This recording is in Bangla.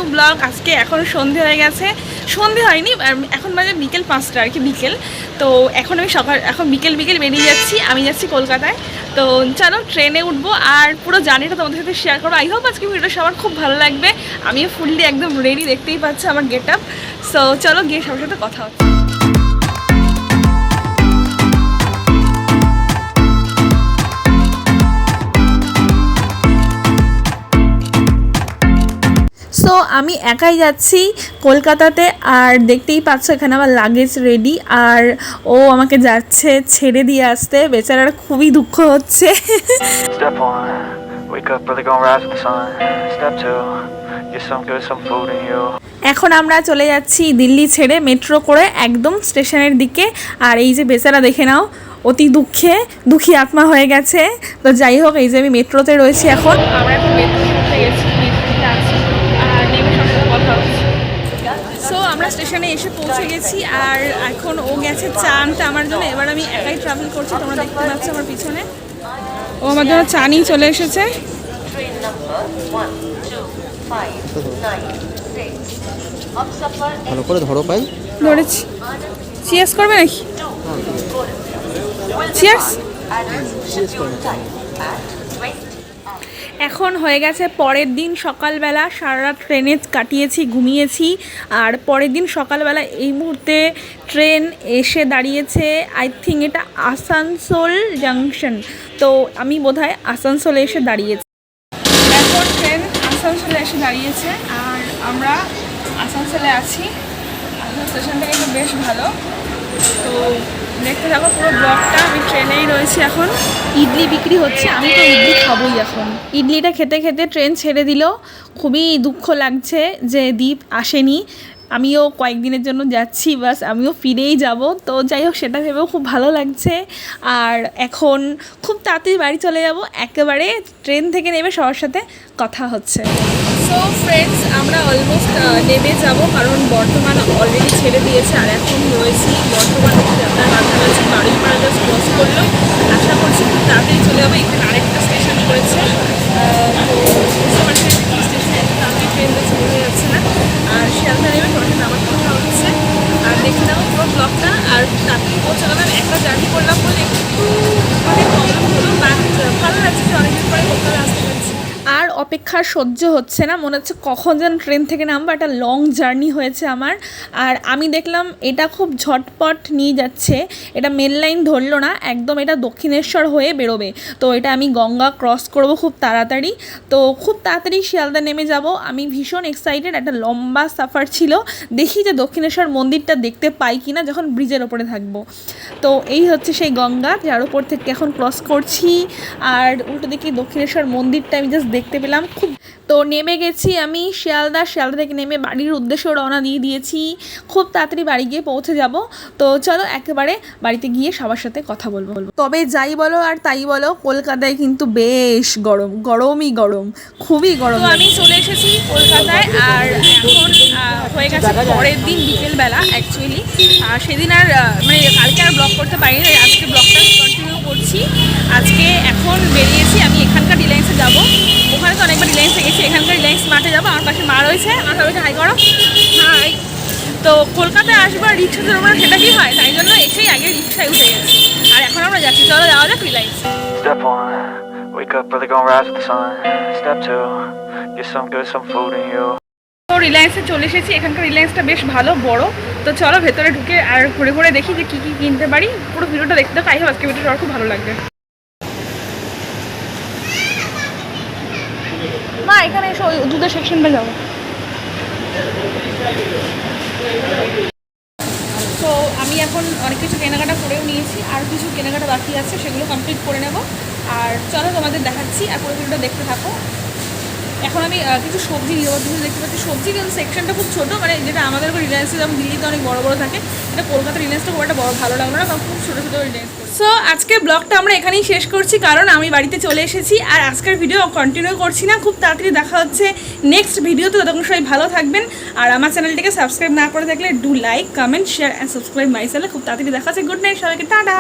New blog. আজকে এখন সন্ধে হয়ে গেছে, সন্ধে হয়নি, এখন বাজে বিকেল 5টা আর কি, বিকেল। তো এখন আমি এখন বিকেল বেরিয়ে যাচ্ছি, আমি যাচ্ছি কলকাতায়। তো চলো ট্রেনে উঠবো আর পুরো জার্নিটা তোমাদের সাথে শেয়ার করবো। আই হোপ আজকে ভিডিওটা সবার খুব ভালো লাগবে। আমিও ফুললি একদম রেডি, দেখতেই পাচ্ছি আমার গেট আপ। সো চলো গিয়ে সবার সাথে কথা হচ্ছে। সো আমি একাই যাচ্ছি কলকাতাতে, আর দেখতেই পাচ্ছ এখানে আমার লাগেজ রেডি, আর ও আমাকে যাচ্ছে ছেড়ে দিয়ে আসতে। বেচারার খুবই দুঃখ হচ্ছে। এখন আমরা চলে যাচ্ছি দিল্লি ছেড়ে মেট্রো করে একদম স্টেশনের দিকে। আর এই যে বেচারা দেখে নাও, অতি দুঃখী আত্মা হয়ে গেছে। তো যাই হোক, এই যে আমি মেট্রোতে রয়েছি এখন। আমরা এখন মেট্রোতে উঠে গেছি, মেট্রোতে আছি আর নেমে সব সাথে কথা হচ্ছে। সো আমরা স্টেশনে এসে পৌঁছে গেছি, আর এখন ও গেছে চা আনতে আমার জন্য। এবার আমি একাই ট্রাভেল করছি, তোমরা দেখতে পাচ্ছ আমার পিছনে। ও আমার জন্য চা নিয়ে চলে এসেছে। ভালো করে ধরো পাই, ধরেছি। চিয়ার্স করবে নাকি? চিয়ার্স। এখন হয়ে গেছে পরের দিন সকালবেলা, সারা রাত ট্রেনে কাটিয়েছি, ঘুমিয়েছি। আর পরের দিন সকালবেলা এই মুহূর্তে ট্রেন এসে দাঁড়িয়েছে, আই থিঙ্ক এটা আসানসোল জাংশন। তো আমি বোধহয় আসানসোলে এসে দাঁড়িয়েছি। এখন ট্রেন আসানসোলে এসে দাঁড়িয়েছে আর আমরা আসানসোলে আছি। স্টেশনটা কিন্তু বেশ ভালো। তো দেখতে থাকো পুরো ব্লগটা। আমি ট্রেনেই রয়েছি এখন। ইডলি বিক্রি হচ্ছে, আমি তো ইডলি খাবোই এখন। ইডলিটা খেতে খেতে ট্রেন ছেড়ে দিল। খুবই দুঃখ লাগছে যে দীপ আসেনি। আমিও কয়েকদিনের জন্য যাচ্ছি, বাস আমিও ফিরেই যাব। তো যাই হোক, সেটা ভেবেও খুব ভালো লাগছে। আর এখন খুব তাড়াতাড়ি বাড়ি চলে যাব, একেবারে ট্রেন থেকে নেমে সবার সাথে কথা হচ্ছে। সো ফ্রেন্ডস, আমরা অলমোস্ট নেমে যাব, কারণ বর্ধমান অলরেডি ছেড়ে দিয়েছে। আর এখন রয়েছি বর্ধমান যাত্রার মাধ্যমে আছি, বাড়িপাড়া জাস্ট ক্রস করলো। আশা করছি খুব তাড়াতাড়ি চলে যাবো। এখানে আরেকটা স্টেশন রয়েছে, স্টেশনে তাড়াতাড়ি ট্রেন চলে যাচ্ছে না। আর শিয়ালদা নেমে সবার সাথে আমার কথা হচ্ছে। আর দেখে নেবো পুরো ব্লগটা। আর তাড়াতাড়ি পৌঁছালাম, একটা জার্নি করলাম বলে একটু অনেক প্রবলেম হলো, বাট ভালো লাগছে যে অনেকদিন পরে কলকাতা আসতে পারছি। আর অপেক্ষা সহ্য হচ্ছে না, মনে হচ্ছে কখন যেন ট্রেন থেকে নামবো। একটা লং জার্নি হয়েছে আমার। আর আমি দেখলাম এটা খুব ঝটপট নিয়ে যাচ্ছে, এটা মেন লাইন ধরলো না, একদম এটা দক্ষিণেশ্বর হয়ে বেরোবে। তো এটা আমি গঙ্গা ক্রস করব খুব তাড়াতাড়ি। তো খুব তাড়াতাড়ি শিয়ালদা নেমে যাব। আমি ভীষণ এক্সাইটেড। একটা লম্বা সাফার ছিল, দেখি যে দক্ষিণেশ্বর মন্দিরটা দেখতে পাই কিনা যখন ব্রিজের ওপরে থাকবো। তো এই হচ্ছে সেই গঙ্গা, যার উপর থেকে এখন ক্রস করছি। আর উল্টো দিকে দক্ষিণেশ্বর মন্দিরটা আমি জাস্ট দেখতে পেলাম খুব। তো নেমে গেছি আমি শিয়ালদা থেকে নেমে বাড়ির উদ্দেশ্যে রওনা দিয়ে দিয়েছি। খুব তাড়াতাড়ি বাড়ি গিয়ে পৌঁছে যাব। তো চলো একেবারে বাড়িতে গিয়ে সবার সাথে কথা বলবো। তবে যাই বলো আর তাই বলো, কলকাতায় কিন্তু বেশ গরমই গরম, খুবই গরম। তো আমি চলে এসেছি কলকাতায়, আর এখন হয়ে গেছে পরের দিন বিকেলবেলা অ্যাকচুয়ালি। সেদিন আর মানে কালকে আর ব্লগ করতে পারিনি, তাই আজকে ব্লগটা কন্টিনিউ করছি। আজকে এখন বেরিয়েছি, আমি এখানকার রিলায়েন্সে যাব। ওখানে তো অনেকবার রিলায়েন্সে গেছি, এখানকার রিলায়েন্স মাঠে যাবো। আমার পাশে মা রয়েছে, আমার সবাইকে হাই করো, হাই। তো কলকাতায় আসবো আর রিক্সা ধরবো না, সেটা কি হয়? তাই জন্য এসেই আগে রিক্সায় উঠে গেছি। আর এখন আমরা যাচ্ছি, চলো যাওয়া যাক রিলায়েন্স। তো রিলায়েন্সে চলে এসেছি, এখানকার রিলায়েন্সটা বেশ ভালো, বড়। তো চলো ভেতরে ঢুকে আর ঘুরে ঘুরে দেখি যে কী কী কিনতে পারি। পুরো ভিডিওটা দেখতে পাই, আজকে ভিডিওটা খুব ভালো লাগবে। মা এখানে এসে ওই দুধের সেকশনটা যাবো। তো আমি এখন অনেক কিছু কেনাকাটা করেও নিয়েছি, আর কিছু কেনাকাটা বাকি আছে, সেগুলো কমপ্লিট করে নেব। আর চলো তোমাদের দেখাচ্ছি, আর পুরো ভিডিওটা দেখতে থাকো। এখন আমি কিছু সবজি নিয়ে যাবো। দেখতে পাচ্ছি সবজি কিন্তু সেকশনটা খুব ছোটো, মানে যেটা আমাদের রিলায়েন্সে যেমন দিল্লিতে অনেক বড় বড় থাকে, এটা কলকাতার রিলায়েন্সটা খুব একটা বড় ভালো লাগলো না, কারণ খুব ছোটো ছোটো রিলায়েন্স। সো আজকের ব্লগটা আমরা এখানেই শেষ করছি, কারণ আমি বাড়িতে চলে এসেছি। আর আজকের ভিডিও কন্টিনিউ করছি না, খুব তাড়াতাড়ি দেখা হচ্ছে নেক্সট ভিডিওতে। ততক্ষণ সবাই ভালো থাকবেন। আর আমার চ্যানেলটিকে সাবস্ক্রাইব না করে থাকলে do like, comment, share and subscribe my channel. খুব তাড়াতাড়ি দেখা হচ্ছে। গুড নাইট সবাইকে, টাটা।